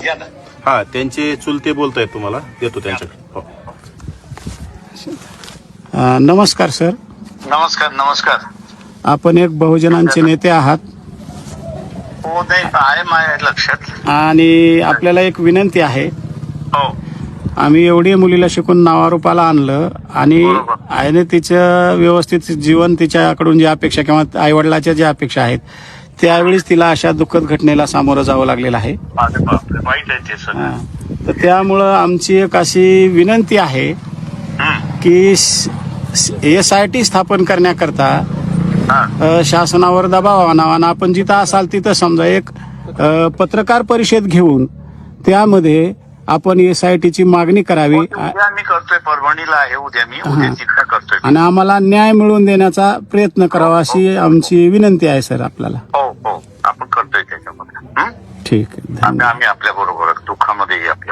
हा, त्यांचे चुलते बोलतायत, तुम्हाला देतो त्यांच्याकडे. हो. नमस्कार सर. नमस्कार नमस्कार. आपण एक बहुजनांचे नेते आहात हो, नाही आहे माझ्या लक्षात. आणि आपल्याला एक विनंती आहे. हो, आम्ही एवढी मुलीला शिकून नावारूपाला आणलं आणि बरोबर. आईने तिचं व्यवस्थित जीवन, तिच्याकडून जी अपेक्षा किंवा आईवडिलाच्या ज्या अपेक्षा आहेत त्यावेळेस तिला अशा दुःखद घटनेला सामोरं जावं लागलेलं आहे. अरे बापरे, वाईट आहे ते सगळं. तर त्यामुळं आमची एक अशी विनंती आहे हं. की SIT स्थापन करण्याकरता हा. शासनावर दबाव आणावा आणि आपण जिथं असाल तिथं समजा एक पत्रकार परिषद घेऊन त्यामध्ये आपण SITची मागणी करावी उद्या मी करतोय, परभणीला आहे उद्या, मी उद्या तिथं करतोय. आणि आम्हाला न्याय मिळवून देण्याचा प्रयत्न करावा अशी आमची विनंती आहे सर आपल्याला. हो हो, आपण करतोय त्याच्यामध्ये. ठीक आहे, धन्यवाद. आम्ही आपल्या बरोबर दुःखामध्ये आपल्या